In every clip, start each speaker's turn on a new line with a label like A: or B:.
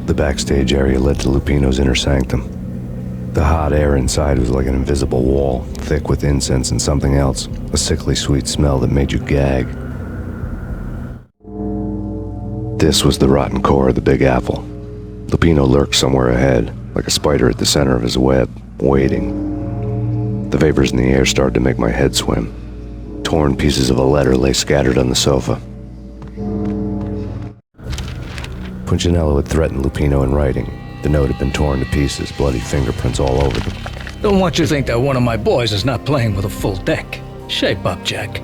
A: The backstage area led to Lupino's inner sanctum. The hot air inside was like an invisible wall, thick with incense and something else, a sickly sweet smell that made you gag. This was the rotten core of the Big Apple. Lupino lurked somewhere ahead, like a spider at the center of his web, waiting. The vapors in the air started to make my head swim. Torn pieces of a letter lay scattered on the sofa. Punchinello had threatened Lupino in writing. The note had been torn to pieces, bloody fingerprints all over them.
B: Don't want you to think that one of my boys is not playing with a full deck. Shape up, Jack.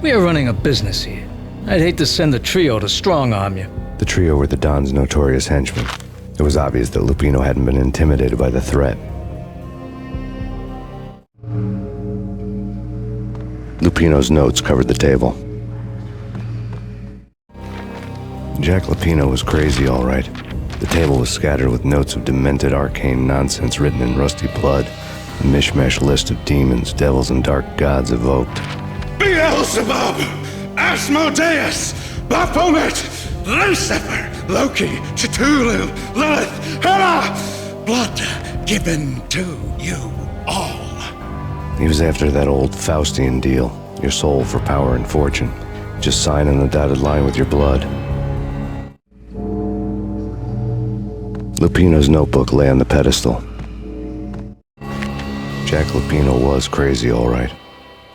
B: We are running a business here. I'd hate to send the trio to strong-arm you.
A: The trio were the Don's notorious henchmen. It was obvious that Lupino hadn't been intimidated by the threat. Lupino's notes covered the table. Jack Lupino was crazy, all right. The table was scattered with notes of demented arcane nonsense written in rusty blood, a mishmash list of demons, devils, and dark gods evoked.
C: Beelzebub, Asmodeus, Baphomet, Lucifer, Loki, Cthulhu, Lilith, Hela, blood given to you all.
A: He was after that old Faustian deal, your soul for power and fortune. Just sign on the dotted line with your blood. Lupino's notebook lay on the pedestal. Jack Lupino was crazy, all right.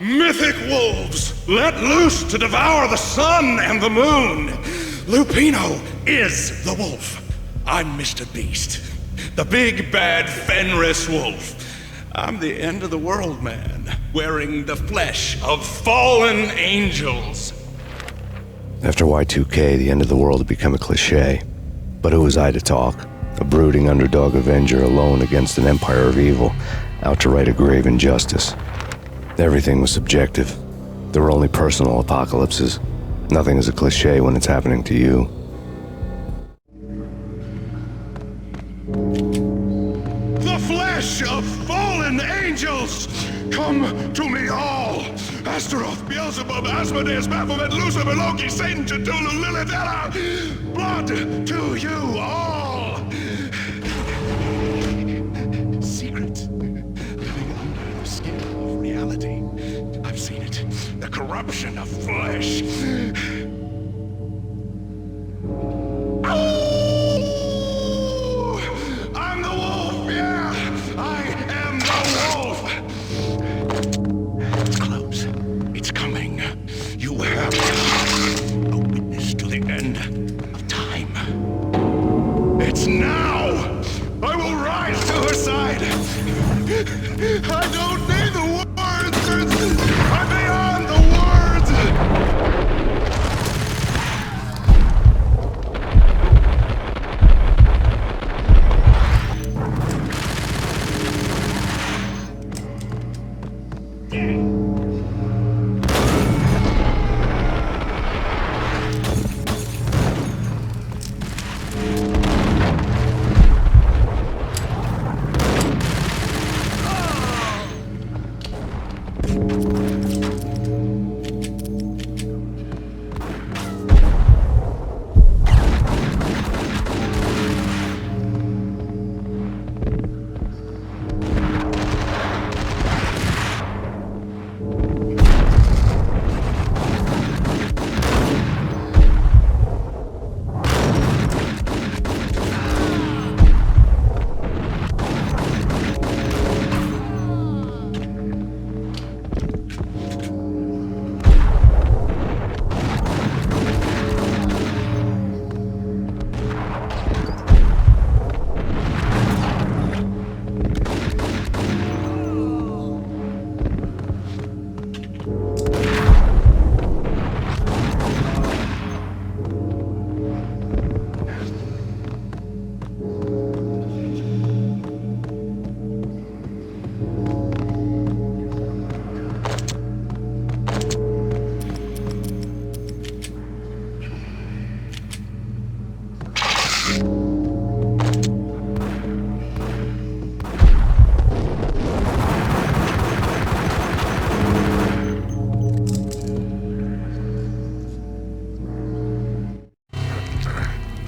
C: Mythic wolves, let loose to devour the sun and the moon. Lupino is the wolf. I'm Mr. Beast, the big bad Fenris wolf. I'm the end of the world man, wearing the flesh of fallen angels.
A: After Y2K, the end of the world had become a cliché. But who was I to talk? A brooding underdog avenger alone against an empire of evil, out to right a grave injustice. Everything was subjective. There were only personal apocalypses. Nothing is a cliché when it's happening to you.
C: The flesh of fallen angels, come to me all. Astaroth, Beelzebub, Asmodeus, Baphomet, Lucifer, Loki, Satan, Cthulhu, Lilith, Hela, blood to you all. Secret, living under the skin of reality. I've seen it, the corruption of flesh. I'm the wolf, yeah! I am the wolf! It's close. It's coming. You have a witness to the end of time. It's now! I will rise to her side! I don't need the words! I'm beyond the words!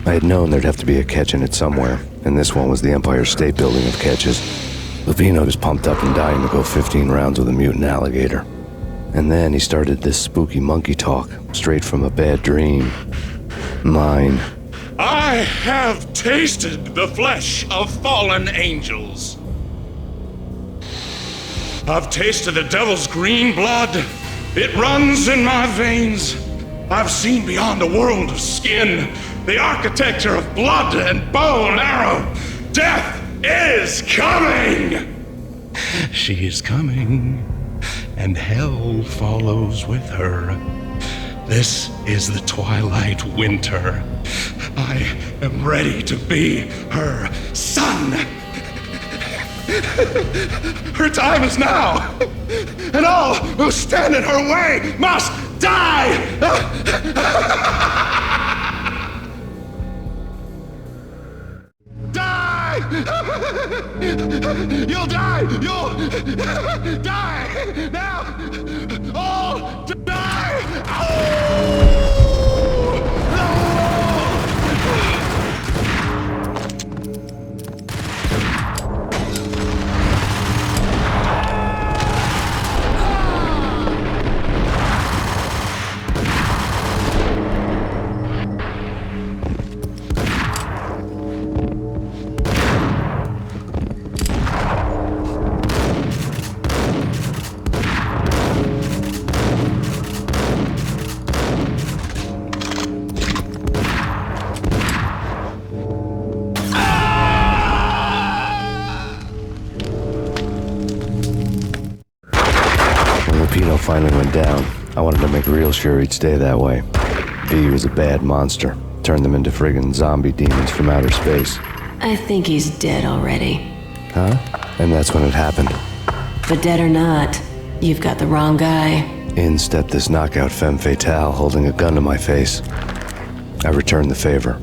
A: I had known there'd have to be a catch in it somewhere, and this one was the Empire State Building of catches. Lupino was pumped up and dying to go 15 rounds with a mutant alligator. And then he started this spooky monkey talk, straight from a bad dream. Mine.
C: I have tasted the flesh of fallen angels. I've tasted the devil's green blood. It runs in my veins. I've seen beyond a world of skin, the architecture of blood and bow and arrow. Death is coming! She is coming, and hell follows with her. This is the twilight winter. I am ready to be her son. Her time is now, and all who stand in her way must die! Die! You'll die! You'll die! Now! All die! Oh!
A: Finally went down. I wanted to make real sure he'd stay that way. V was a bad monster. Turned them into friggin' zombie demons from outer space.
D: I think he's dead already.
A: Huh? And that's when it happened.
D: But dead or not, you've got the wrong guy.
A: In stepped this knockout femme fatale holding a gun to my face. I returned the favor.